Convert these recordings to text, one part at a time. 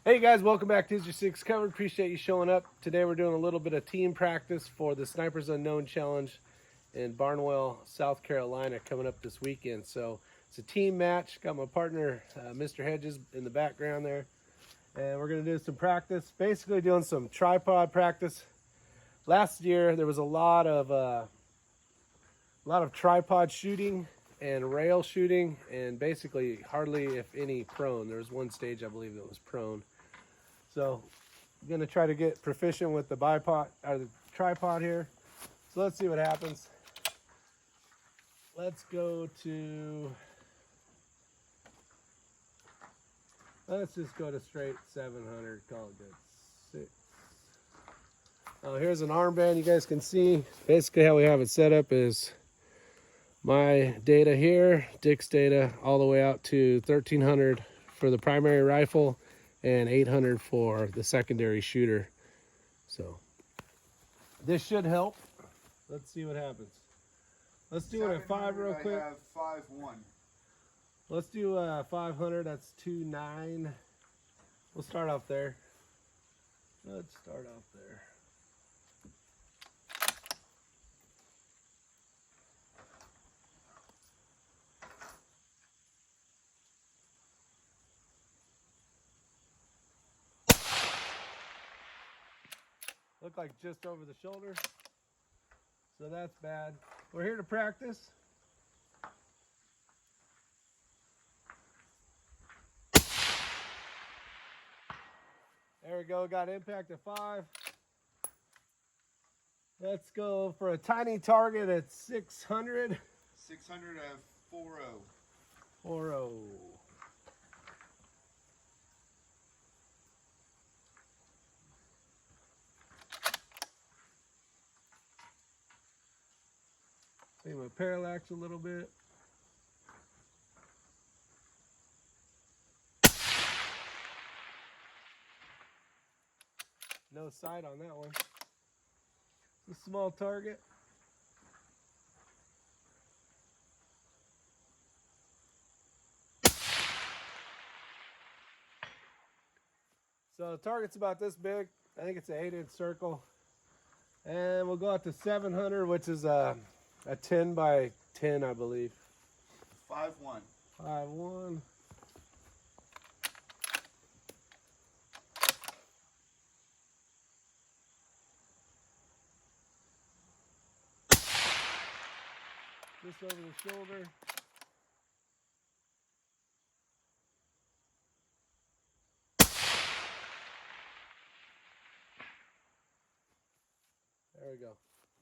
Hey guys, welcome back to Is Your Six Covered. Appreciate you showing up. Today we're doing a little bit of team practice for the Snipers Unknown Challenge in Barnwell, South Carolina, coming up this weekend. So it's a team match. Got my partner, Mr. Hedges, in the background there. And we're going to do some practice, basically doing some tripod practice. Last year there was a lot of tripod shooting and rail shooting, and basically hardly, if any, prone. There was one stage I believe that was prone. So I'm gonna try to get proficient with the bipod or the tripod here. So let's see what happens. Let's just go to straight 700, call it good. 6. Here's an armband. You guys can see basically how we have it set up is my data here, Dick's data, all the way out to 1300 for the primary rifle and 800 for the secondary shooter. So this should help. Let's see what happens. Let's do it at 5 real quick. I have 5-1. Let's do 500. That's 2.9. We'll start off there. Let's start off there. Look like just over the shoulder. So that's bad. We're here to practice. There we go, got impact at 5. Let's go for a tiny target at 600. 600 of 4.0. 4.0. See my parallax a little bit. No sight on that one. It's a small target. So the target's about this big. I think it's an 8-inch circle. And we'll go out to 700, which is a 10 by 10, I believe. 5-1. 5.1. Just over the shoulder. There we go.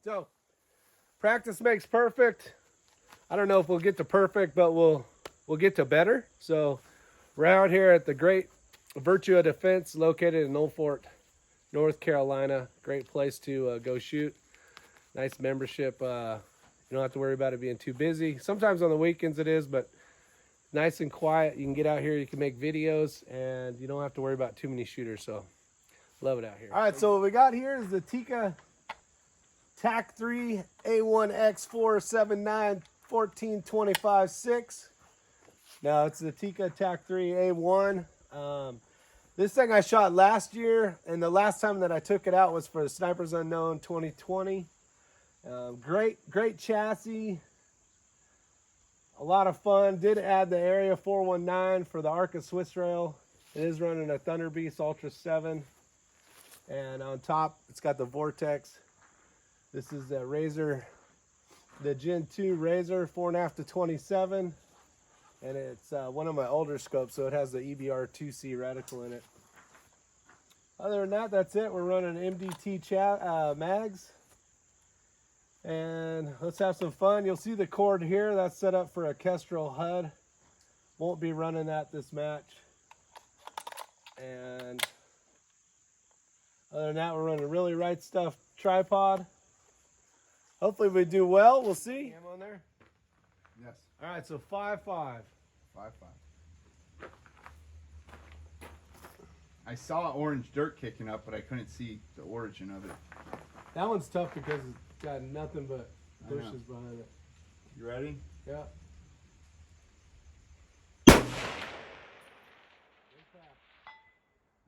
So, practice makes perfect. I don't know if we'll get to perfect, but we'll get to better. So, we're out here at the great Virtua Defense, located in Old Fort, North Carolina. Great place to go shoot. Nice membership. You don't have to worry about it being too busy. Sometimes on the weekends it is, but nice and quiet. You can get out here, you can make videos, and you don't have to worry about too many shooters. So, love it out here. All right, so what we got here is the Tikka TAC-3 A1X479 1425-6. Now it's the Tikka TAC-3 A1. This thing I shot last year, and the last time that I took it out was for the Snipers Unknown 2020. Great chassis. A lot of fun. Did add the Area 419 for the Arca Swiss rail. It is running a Thunder Beast Ultra 7. And on top, it's got the Vortex. This is the Razor, the Gen 2 Razor 4.5 to 27. And it's one of my older scopes, so it has the EBR 2C reticle in it. Other than that, that's it. We're running MDT mags. And let's have some fun. You'll see the cord here. That's set up for a Kestrel HUD. Won't be running that this match. And other than that, we're running Really Right Stuff tripod. Hopefully we do well. We'll see. Am on there? Yes. All right, so 5.5. 5-5. I saw orange dirt kicking up, but I couldn't see the origin of it. That one's tough because it's got nothing but bushes behind it. You ready? Yeah.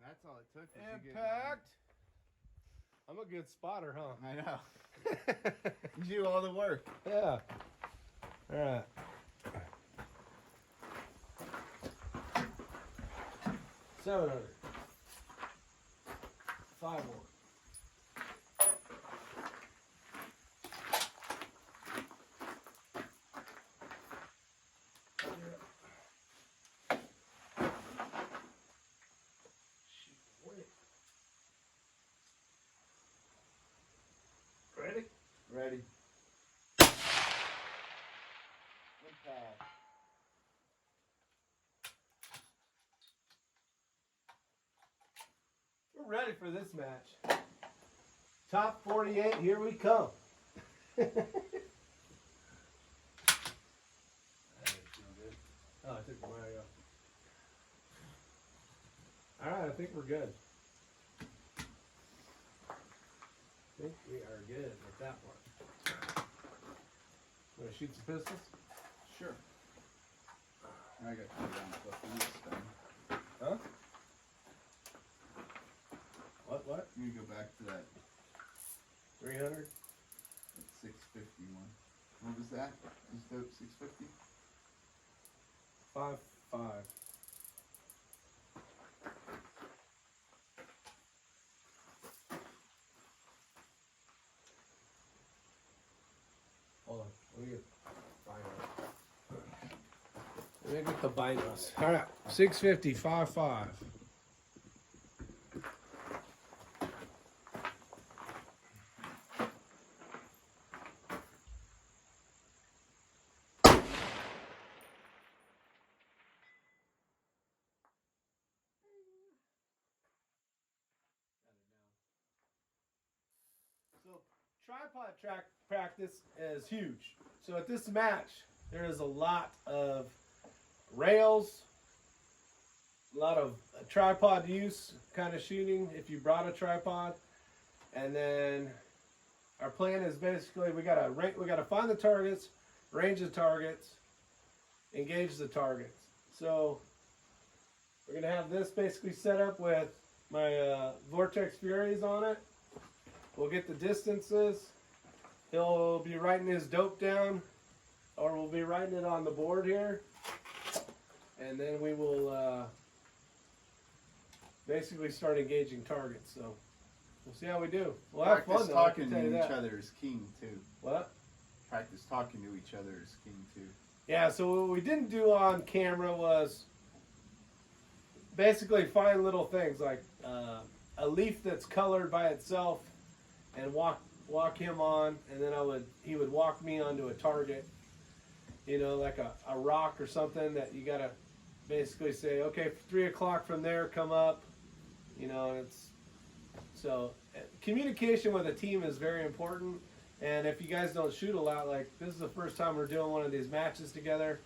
That's all it took. Was you getting Impact. I'm a good spotter, huh? on it. I know. You do all the work. Yeah. All right. 700. 5 more. Ready? Ready. Impact. We're ready for this match. Top 48, here we come. Oh, I took the wire off. Alright, I think we're good. I think we are good with that one. Want to shoot some pistols? Sure. I got to put down stuff in this thing. Huh? What? I'm going to go back to that 300? 650 one. What was that? Was dope 650? 5, 5. Hold on. Let me get binos. Let me get the binos. All right. 650, 5, 5. So tripod track practice is huge. So at this match, there is a lot of rails, a lot of tripod use kind of shooting if you brought a tripod. And then our plan is basically we gotta find the targets, range the targets, engage the targets. So we're gonna have this basically set up with my Vortex Furies on it. We'll get the distances. He'll be writing his dope down, or we'll be writing it on the board here. And then we will basically start engaging targets. So we'll see how we do. We'll have fun Practice though, I talking can tell you to each that. other is king too. What? Practice talking to each other is king too. Yeah, so what we didn't do on camera was basically find little things like a leaf that's colored by itself and walk him on, and then he would walk me onto a target, you know, like a rock or something that you gotta basically say, okay, 3 o'clock from there, come up, you know. So communication with a team is very important. And if you guys don't shoot a lot, like this is the first time we're doing one of these matches together,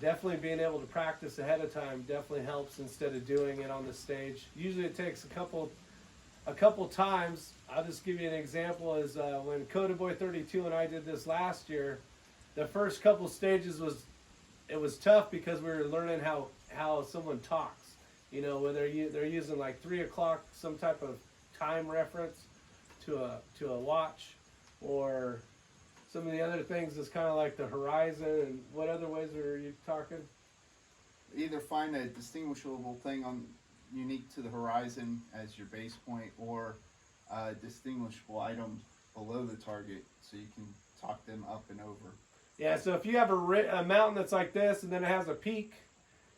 definitely being able to practice ahead of time definitely helps instead of doing it on the stage. Usually it takes a couple times. I'll just give you an example is when Coda Boy 32 and I did this last year, the first couple stages was tough because we were learning how someone talks, you know, whether they're using like 3 o'clock, some type of time reference to a watch, or some of the other things is kind of like the horizon. And what other ways are you talking? Either find a distinguishable thing unique to the horizon as your base point, or a distinguishable item below the target so you can talk them up and over. Yeah, so if you have a mountain that's like this and then it has a peak,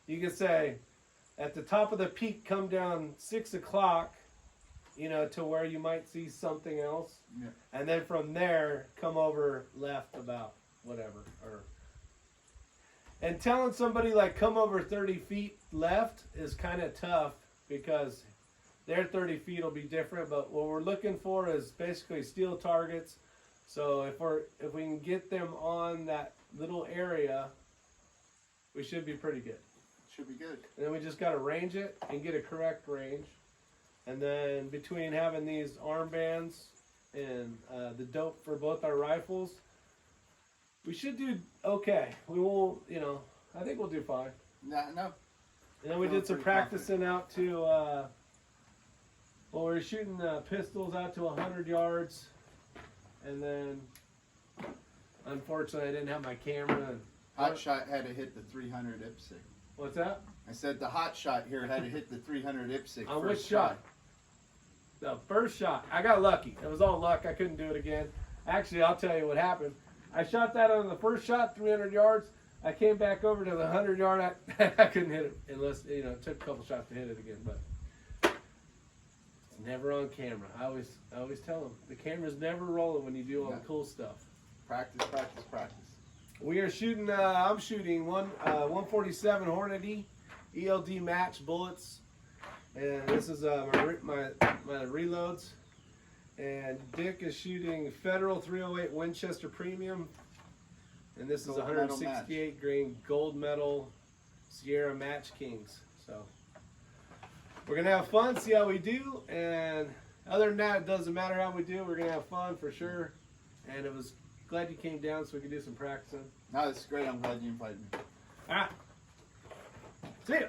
you can say at the top of the peak come down 6 o'clock, you know, to where you might see something else. Yeah. And then from there, come over left about whatever. And telling somebody like come over 30 feet left is kind of tough because their 30 feet will be different. But what we're looking for is basically steel targets. So if we can get them on that little area, we should be pretty good. Should be good. And then we just got to range it and get a correct range. And then between having these armbands and the dope for both our rifles, we should do okay. We won't, you know, I think we'll do fine. No. And then we Feeling did some pretty practicing out to Well, we're shooting pistols out to 100 yards, and then unfortunately I didn't have my camera. And Hot shot had to hit the 300 IPSC. what's that? I said the hot shot here had to hit the 300 IPSC. On first which shot? The first shot. I got lucky. It was all luck. I couldn't do it again. Actually, I'll tell you what happened. I shot that on the first shot, 300 yards. I came back over to the 100 yard. I couldn't hit it unless, you know, it took a couple shots to hit it again. But it's never on camera. I always tell them the camera's never rolling when you do all the cool stuff. Practice, practice, practice. We are shooting. I'm shooting 147 Hornady ELD match bullets, and this is my reloads. And Dick is shooting Federal 308 Winchester Premium, and this is Gold medal 168 grain gold medal Sierra Match Kings. So we're gonna have fun, see how we do, and other than that, it doesn't matter how we do. We're gonna have fun for sure. And it was glad you came down so we could do some practicing. No, it's great. I'm glad you invited me. All right, see ya.